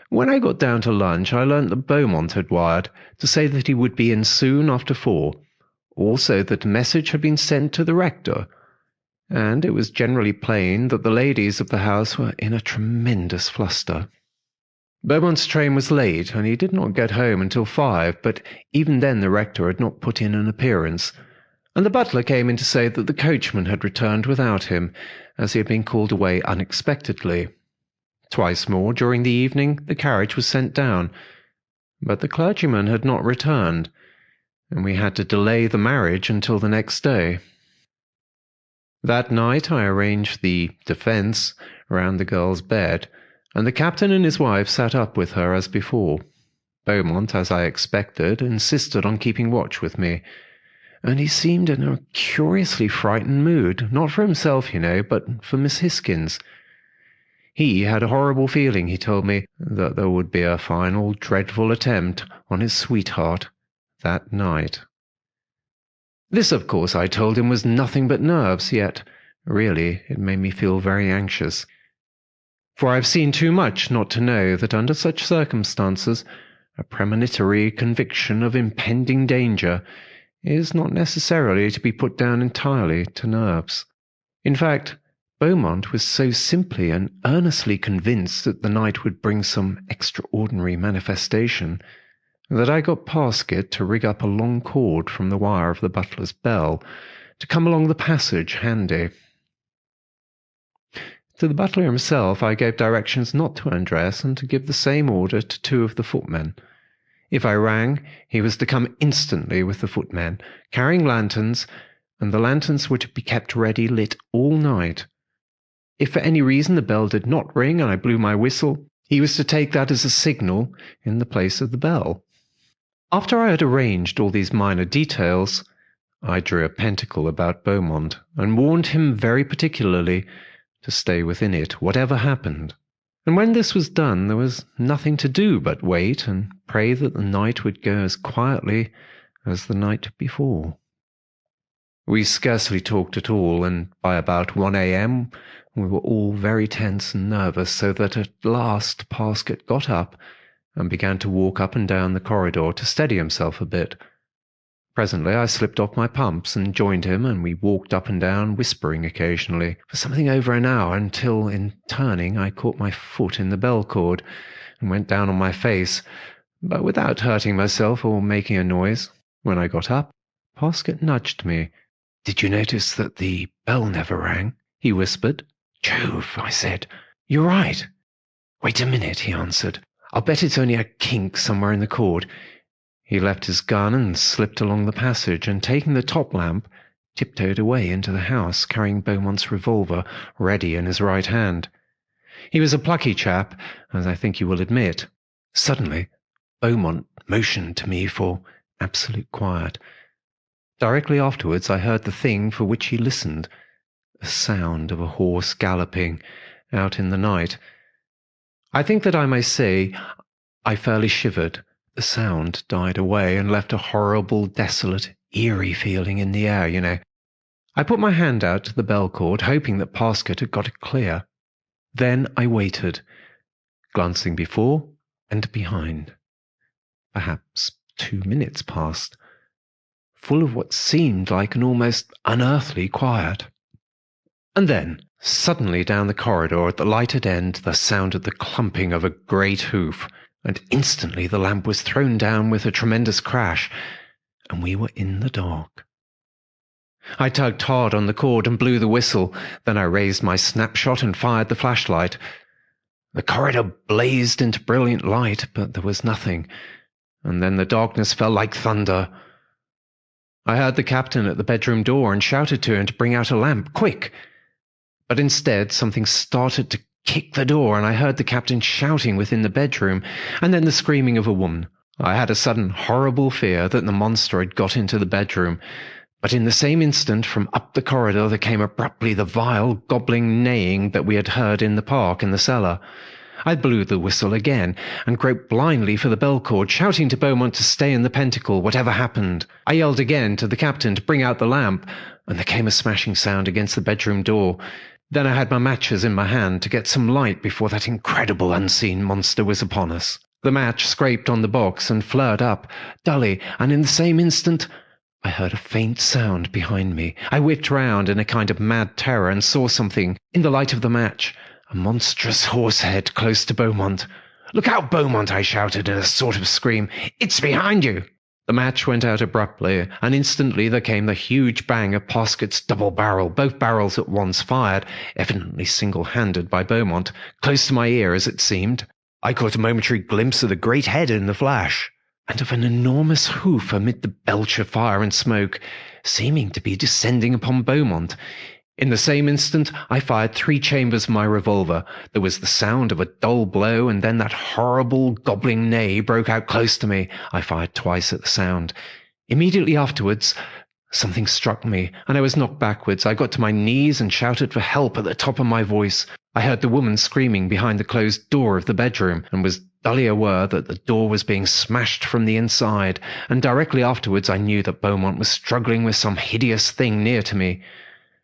When I got down to lunch, I learnt that Beaumont had wired to say that he would be in soon after 4, also that a message had been sent to the rector, and it was generally plain that the ladies of the house were in a tremendous fluster. Beaumont's train was late, and he did not get home until 5, but even then the rector had not put in an appearance, and the butler came in to say that the coachman had returned without him, as he had been called away unexpectedly. Twice more during the evening the carriage was sent down, but the clergyman had not returned, and we had to delay the marriage until the next day. That night I arranged the defence round the girl's bed, and the captain and his wife sat up with her as before. Beaumont, as I expected, insisted on keeping watch with me, and he seemed in a curiously frightened mood, not for himself, but for Miss Hisgins. He had a horrible feeling, he told me, that there would be a final dreadful attempt on his sweetheart that night. This, of course, I told him was nothing but nerves, yet really it made me feel very anxious. For I have seen too much not to know that under such circumstances a premonitory conviction of impending danger is not necessarily to be put down entirely to nerves. In fact, Beaumont was so simply and earnestly convinced that the night would bring some extraordinary manifestation that I got Parsket to rig up a long cord from the wire of the butler's bell to come along the passage handy. To the butler himself I gave directions not to undress and to give the same order to 2 of the footmen. If I rang, he was to come instantly with the footmen, carrying lanterns, and the lanterns were to be kept ready lit all night. If for any reason the bell did not ring and I blew my whistle, he was to take that as a signal in the place of the bell. After I had arranged all these minor details, I drew a pentacle about Beaumont and warned him very particularly to stay within it, whatever happened. And when this was done, there was nothing to do but wait and pray that the night would go as quietly as the night before. We scarcely talked at all, and by about 1 a.m. we were all very tense and nervous, so that at last Parsket got up and began to walk up and down the corridor to steady himself a bit. Presently I slipped off my pumps and joined him, and we walked up and down, whispering occasionally, for something over an hour, until, in turning, I caught my foot in the bell cord and went down on my face, but without hurting myself or making a noise. When I got up, Parsket nudged me. "Did you notice that the bell never rang?" he whispered. "Jove," I said. "You're right." "Wait a minute," he answered. "I'll bet it's only a kink somewhere in the cord." He left his gun and slipped along the passage, and taking the top lamp, tiptoed away into the house, carrying Beaumont's revolver ready in his right hand. He was a plucky chap, as I think you will admit. Suddenly, Beaumont motioned to me for absolute quiet. Directly afterwards I heard the thing for which he listened, the sound of a horse galloping out in the night. I think that I may say I fairly shivered. The sound died away and left a horrible, desolate, eerie feeling in the air, I put my hand out to the bell cord, hoping that Parsket had got it clear. Then I waited, glancing before and behind. Perhaps 2 minutes passed, full of what seemed like an almost unearthly quiet. And then, suddenly down the corridor at the lighted end, there sounded the clumping of a great hoof, and instantly the lamp was thrown down with a tremendous crash, and we were in the dark. I tugged hard on the cord and blew the whistle. Then I raised my snapshot and fired the flashlight. The corridor blazed into brilliant light, but there was nothing, and then the darkness fell like thunder. I heard the captain at the bedroom door and shouted to him to bring out a lamp, quick! But instead, something started to kick the door, and I heard the captain shouting within the bedroom, and then the screaming of a woman. I had a sudden horrible fear that the monster had got into the bedroom. But in the same instant, from up the corridor, there came abruptly the vile, gobbling neighing that we had heard in the park in the cellar. I blew the whistle again, and groped blindly for the bell cord, shouting to Beaumont to stay in the pentacle, whatever happened. I yelled again to the captain to bring out the lamp, and there came a smashing sound against the bedroom door. Then I had my matches in my hand to get some light before that incredible unseen monster was upon us. The match scraped on the box and flared up, dully, and in the same instant I heard a faint sound behind me. I whipped round in a kind of mad terror and saw something, in the light of the match, a monstrous horse head close to Beaumont. "Look out, Beaumont!" I shouted in a sort of scream. "It's behind you!" The match went out abruptly, and instantly there came the huge bang of Parsket's double barrel, both barrels at once fired, evidently single-handed by Beaumont, close to my ear as it seemed. I caught a momentary glimpse of the great head in the flash, and of an enormous hoof amid the belch of fire and smoke, seeming to be descending upon Beaumont. In the same instant, I fired 3 chambers of my revolver. There was the sound of a dull blow, and then that horrible gobbling neigh broke out close to me. I fired twice at the sound. Immediately afterwards, something struck me, and I was knocked backwards. I got to my knees and shouted for help at the top of my voice. I heard the woman screaming behind the closed door of the bedroom, and was dully aware that the door was being smashed from the inside, and directly afterwards I knew that Beaumont was struggling with some hideous thing near to me.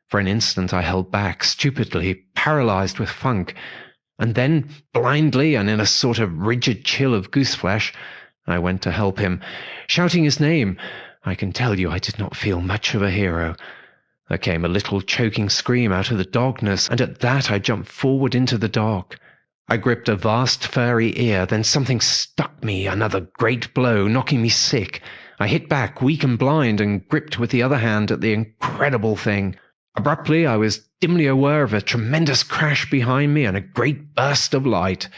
For an instant I held back, stupidly, paralyzed with funk, and then, blindly and in a sort of rigid chill of gooseflesh, I went to help him, shouting his name. I can tell you I did not feel much of a hero. There came a little choking scream out of the darkness, and at that I jumped forward into the dark. I gripped a vast furry ear, then something stuck me, another great blow, knocking me sick. I hit back, weak and blind, and gripped with the other hand at the incredible thing. Abruptly, I was dimly aware of a tremendous crash behind me and a great burst of light.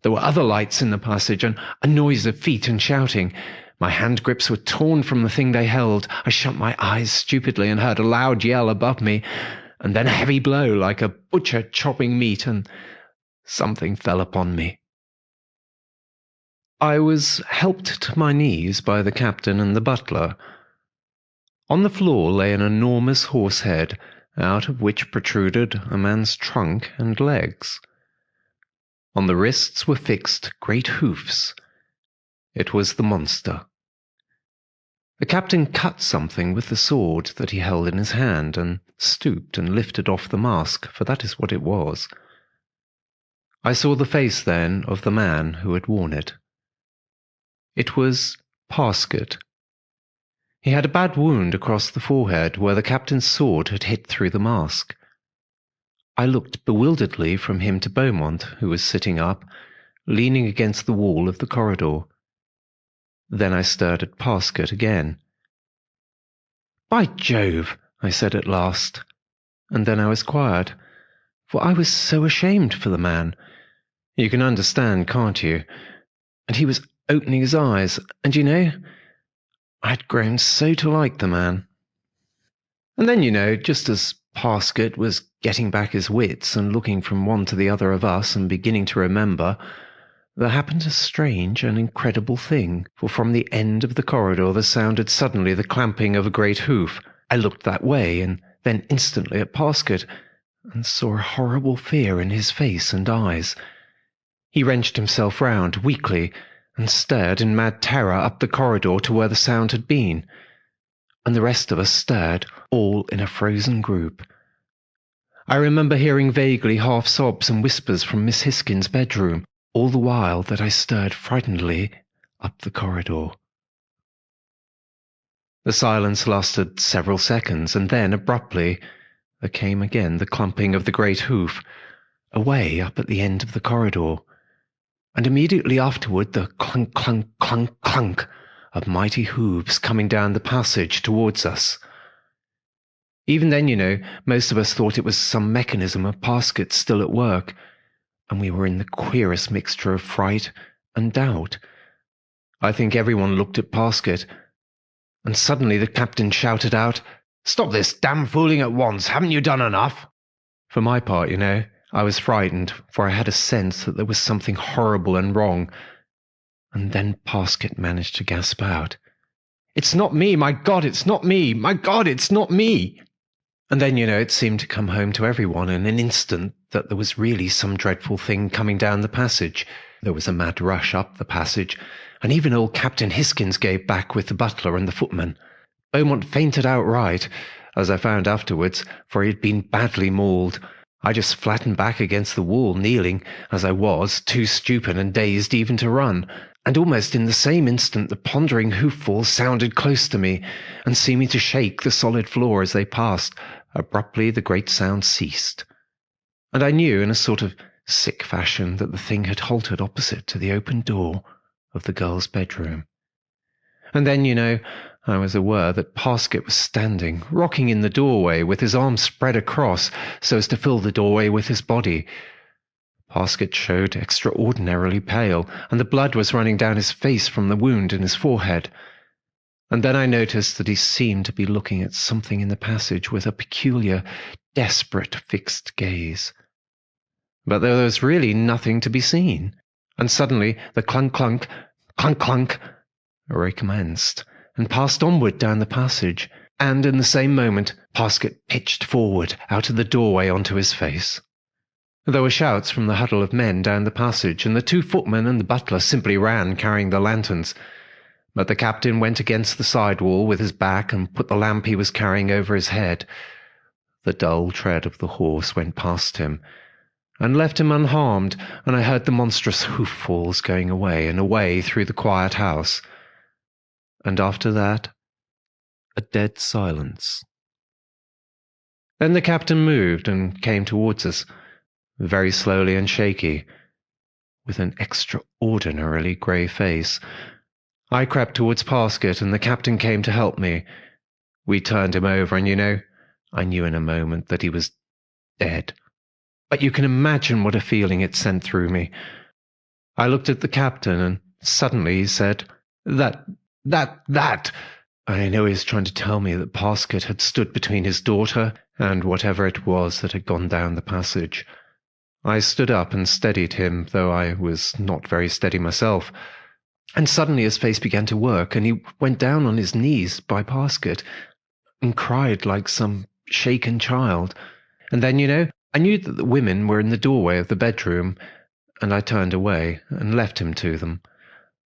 There were other lights in the passage, and a noise of feet and shouting. My hand grips were torn from the thing they held. I shut my eyes stupidly and heard a loud yell above me, and then a heavy blow like a butcher chopping meat, and something fell upon me. I was helped to my knees by the captain and the butler. On the floor lay an enormous horse head, out of which protruded a man's trunk and legs. On the wrists were fixed great hoofs. It was the monster. The captain cut something with the sword that he held in his hand, and stooped and lifted off the mask, for that is what it was. I saw the face then of the man who had worn it. It was Parsket. He had a bad wound across the forehead where the captain's sword had hit through the mask. I looked bewilderedly from him to Beaumont, who was sitting up, leaning against the wall of the corridor. Then I stared at Parsket again. "By Jove," I said at last, and then I was quiet, for I was so ashamed for the man. You can understand, can't you? And he was opening his eyes, and I had grown so to like the man. And then, just as Parsket was getting back his wits and looking from one to the other of us and beginning to remember, there happened a strange and incredible thing, for from the end of the corridor there sounded suddenly the clamping of a great hoof. I looked that way, and then instantly at Parsket, and saw a horrible fear in his face and eyes. He wrenched himself round weakly, and stared in mad terror up the corridor to where the sound had been. and the rest of us stared, all in a frozen group. I remember hearing vaguely half sobs and whispers from Miss Hisgins' bedroom, all the while that I stared frightenedly up the corridor. The silence lasted several seconds, and then, abruptly, there came again the clumping of the great hoof, away up at the end of the corridor, and immediately afterward the clunk, clunk, clunk, clunk of mighty hooves coming down the passage towards us. Even then, most of us thought it was some mechanism of Parsket still at work, and we were in the queerest mixture of fright and doubt. I think everyone looked at Parsket, and suddenly the captain shouted out, "Stop this damn fooling at once! Haven't you done enough?" For my part, I was frightened, for I had a sense that there was something horrible and wrong. And then Parsket managed to gasp out, "It's not me! My God, it's not me! My God, it's not me!" And then, it seemed to come home to everyone in an instant that there was really some dreadful thing coming down the passage. There was a mad rush up the passage, and even old Captain Hisgins gave back with the butler and the footman. Beaumont fainted outright, as I found afterwards, for he had been badly mauled. I just flattened back against the wall, kneeling, as I was, too stupid and dazed even to run. And almost in the same instant the pondering hoof-falls sounded close to me, and seeming to shake the solid floor as they passed. Abruptly the great sound ceased, and I knew in a sort of sick fashion that the thing had halted opposite to the open door of the girl's bedroom. And then, I was aware that Parsket was standing, rocking in the doorway with his arms spread across so as to fill the doorway with his body. Parsket showed extraordinarily pale, and the blood was running down his face from the wound in his forehead. And then I noticed that he seemed to be looking at something in the passage with a peculiar, desperate, fixed gaze. But there was really nothing to be seen, and suddenly the clunk-clunk, clunk-clunk recommenced, and passed onward down the passage, and in the same moment Parsket pitched forward out of the doorway onto his face. There were shouts from the huddle of men down the passage, and the 2 footmen and the butler simply ran, carrying the lanterns. But the captain went against the side wall with his back and put the lamp he was carrying over his head. The dull tread of the horse went past him, and left him unharmed, and I heard the monstrous hoof-falls going away and away through the quiet house. And after that, a dead silence. Then the captain moved and came towards us, very slowly and shaky, with an extraordinarily grey face. I crept towards Parsket, and the captain came to help me. We turned him over, and I knew in a moment that he was dead. But you can imagine what a feeling it sent through me. I looked at the captain, and suddenly he said, That. I know he was trying to tell me that Parsket had stood between his daughter and whatever it was that had gone down the passage. I stood up and steadied him, though I was not very steady myself. And suddenly his face began to work, and he went down on his knees by Parsket and cried like some shaken child. And then, I knew that the women were in the doorway of the bedroom, and I turned away and left him to them,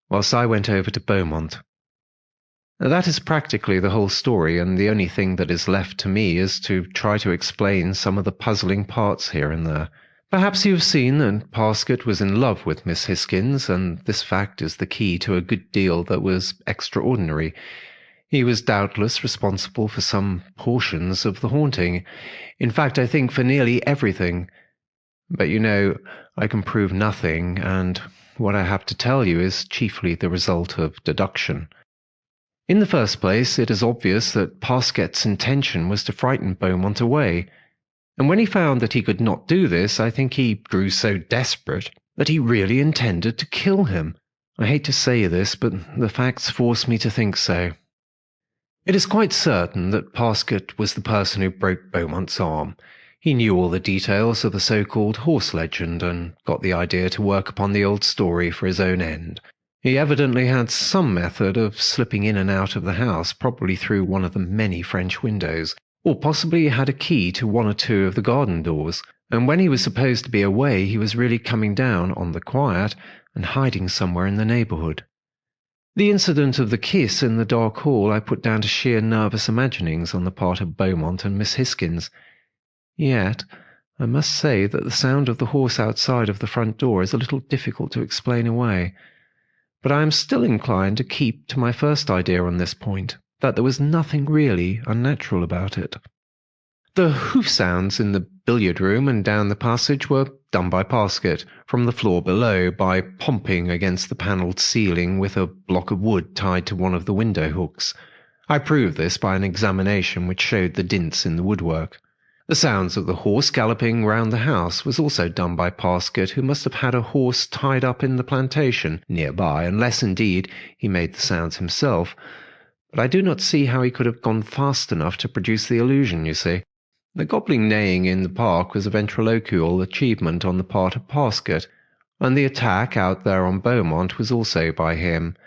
whilst I went over to Beaumont. That is practically the whole story, and the only thing that is left to me is to try to explain some of the puzzling parts here and there. Perhaps you have seen that Parsket was in love with Miss Hisgins, and this fact is the key to a good deal that was extraordinary. He was doubtless responsible for some portions of the haunting. In fact, I think for nearly everything. But I can prove nothing, and what I have to tell you is chiefly the result of deduction. In the first place, it is obvious that Parsket's intention was to frighten Beaumont away. And when he found that he could not do this, I think he grew so desperate that he really intended to kill him. I hate to say this, but the facts force me to think so. It is quite certain that Parsket was the person who broke Beaumont's arm. He knew all the details of the so-called horse legend and got the idea to work upon the old story for his own end. He evidently had some method of slipping in and out of the house, probably through one of the many French windows. Or possibly he had a key to 1 or 2 of the garden doors, and when he was supposed to be away he was really coming down on the quiet and hiding somewhere in the neighbourhood. The incident of the kiss in the dark hall I put down to sheer nervous imaginings on the part of Beaumont and Miss Hisgins. Yet, I must say that the sound of the horse outside of the front door is a little difficult to explain away. But I am still inclined to keep to my first idea on this point, that there was nothing really unnatural about it. The hoof sounds in the billiard room and down the passage were done by Parsket, from the floor below, by pumping against the panelled ceiling with a block of wood tied to one of the window hooks. I proved this by an examination which showed the dints in the woodwork. The sounds of the horse galloping round the house was also done by Parsket, who must have had a horse tied up in the plantation nearby, unless, indeed, he made the sounds himself. But I do not see how he could have gone fast enough to produce the illusion, you see. The gobbling neighing in the park was a ventriloquial achievement on the part of Parsket, and the attack out there on Beaumont was also by him,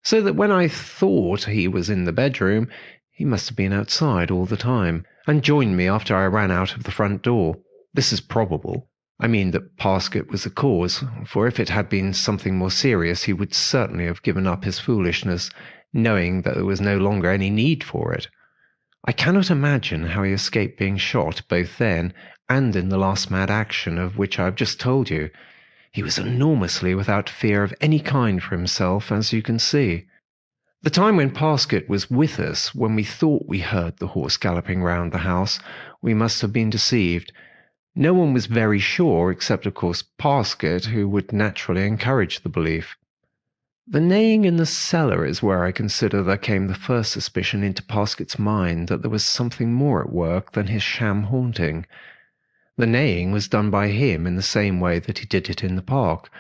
so that when I thought he was in the bedroom, he must have been outside all the time, and joined me after I ran out of the front door. This is probable. I mean that Parsket was the cause, for if it had been something more serious he would certainly have given up his foolishness, knowing that there was no longer any need for it. I cannot imagine how he escaped being shot both then and in the last mad action of which I have just told you. He was enormously without fear of any kind for himself, as you can see. The time when Parsket was with us, when we thought we heard the horse galloping round the house, we must have been deceived. No one was very sure, except of course Parsket, who would naturally encourage the belief. The neighing in the cellar is where I consider there came the first suspicion into Parsket's mind that there was something more at work than his sham haunting. The neighing was done by him in the same way that he did it in the park.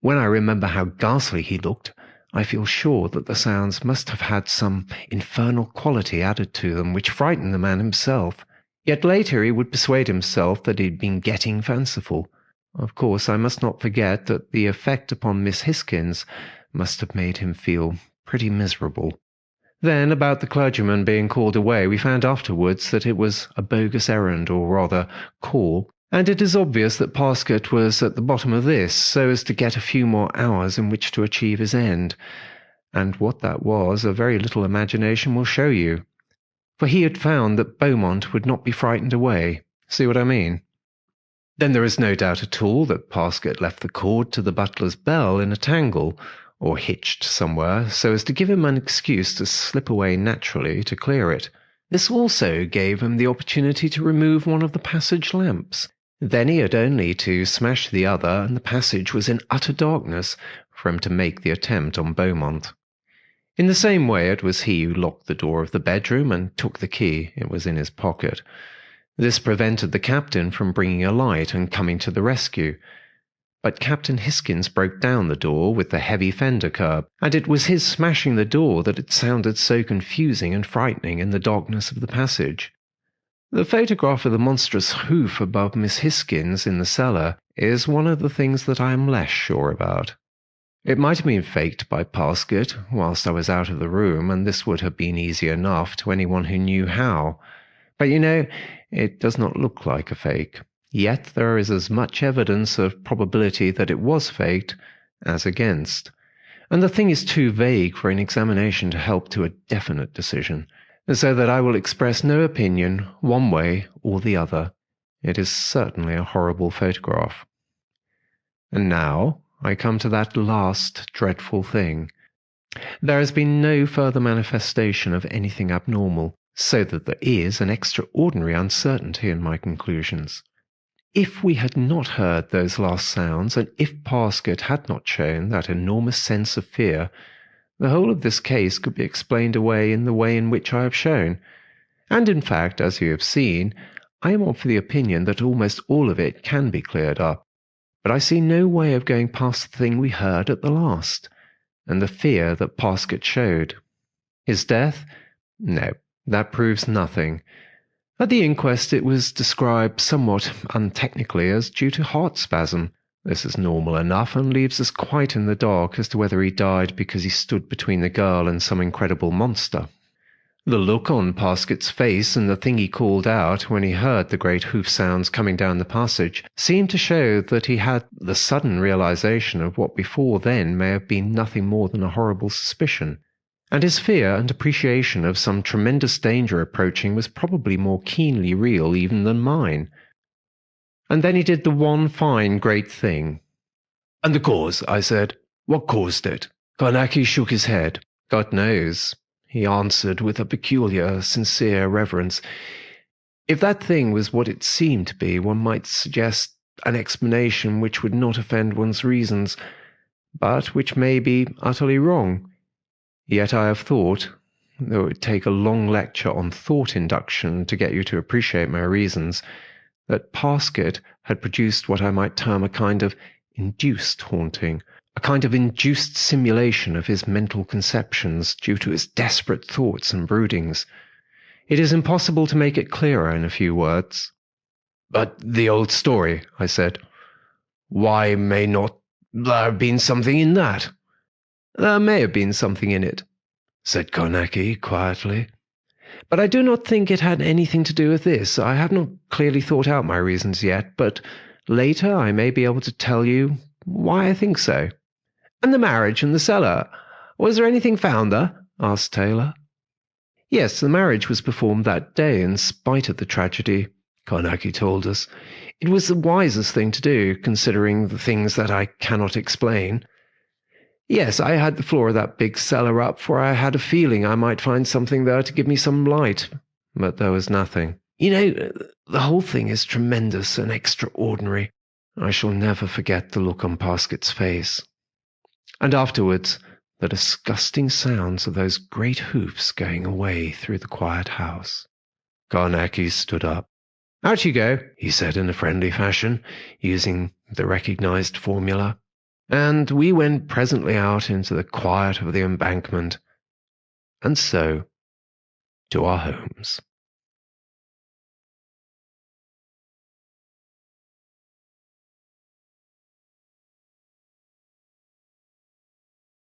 When I remember how ghastly he looked, I feel sure that the sounds must have had some infernal quality added to them which frightened the man himself. Yet later he would persuade himself that he had been getting fanciful. Of course, I must not forget that the effect upon Miss Hisgins must have made him feel pretty miserable. Then, about the clergyman being called away, we found afterwards that it was a bogus errand, or rather call, and it is obvious that Parsket was at the bottom of this, so as to get a few more hours in which to achieve his end. And what that was, a very little imagination will show you. For he had found that Beaumont would not be frightened away. See what I mean? Then there is no doubt at all that Parsket left the cord to the butler's bell in a tangle, or hitched somewhere, so as to give him an excuse to slip away naturally to clear it. This also gave him the opportunity to remove one of the passage lamps. Then he had only to smash the other, and the passage was in utter darkness for him to make the attempt on Beaumont. In the same way it was he who locked the door of the bedroom and took the key. It was in his pocket. This prevented the captain from bringing a light and coming to the rescue. But Captain Hisgins broke down the door with the heavy fender curb, and it was his smashing the door that it sounded so confusing and frightening in the darkness of the passage. The photograph of the monstrous hoof above Miss Hisgins in the cellar is one of the things that I am less sure about. It might have been faked by Parsket whilst I was out of the room, and this would have been easy enough to anyone who knew how. But it does not look like a fake. Yet there is as much evidence of probability that it was faked as against, and the thing is too vague for an examination to help to a definite decision, so that I will express no opinion one way or the other. It is certainly a horrible photograph. And now I come to that last dreadful thing. There has been no further manifestation of anything abnormal, so that there is an extraordinary uncertainty in my conclusions. If we had not heard those last sounds, and if Parsket had not shown that enormous sense of fear, the whole of this case could be explained away in the way in which I have shown. And in fact, as you have seen, I am of the opinion that almost all of it can be cleared up. But I see no way of going past the thing we heard at the last, and the fear that Parsket showed. His death? No, that proves nothing. At the inquest it was described somewhat untechnically as due to heart spasm. This is normal enough and leaves us quite in the dark as to whether he died because he stood between the girl and some incredible monster. The look on Parsket's face and the thing he called out when he heard the great hoof sounds coming down the passage seemed to show that he had the sudden realization of what before then may have been nothing more than a horrible suspicion, and his fear and appreciation of some tremendous danger approaching was probably more keenly real even than mine. And then he did the one fine great thing. "And the cause," I said. "What caused it?" Carnacki shook his head. "God knows," he answered with a peculiar, sincere reverence. "If that thing was what it seemed to be, one might suggest an explanation which would not offend one's reasons, but which may be utterly wrong. Yet I have thought, though it would take a long lecture on thought induction to get you to appreciate my reasons, that Parsket had produced what I might term a kind of induced haunting, a kind of induced simulation of his mental conceptions due to his desperate thoughts and broodings. It is impossible to make it clearer in a few words." "But the old story," I said. "Why may not there have been something in that?" "There may have been something in it," said Carnacki quietly. "But I do not think it had anything to do with this. I have not clearly thought out my reasons yet, but later I may be able to tell you why I think so." "And the marriage in the cellar, was there anything found there?" asked Taylor. "Yes, the marriage was performed that day in spite of the tragedy," Carnacki told us. "It was the wisest thing to do, considering the things that I cannot explain. Yes, I had the floor of that big cellar up, for I had a feeling I might find something there to give me some light, but there was nothing. You know, the whole thing is tremendous and extraordinary. I shall never forget the look on Parsket's face. And afterwards, the disgusting sounds of those great hoofs going away through the quiet house." Carnacki stood up. "Out you go," he said in a friendly fashion, using the recognized formula. And we went presently out into the quiet of the embankment, and so to our homes.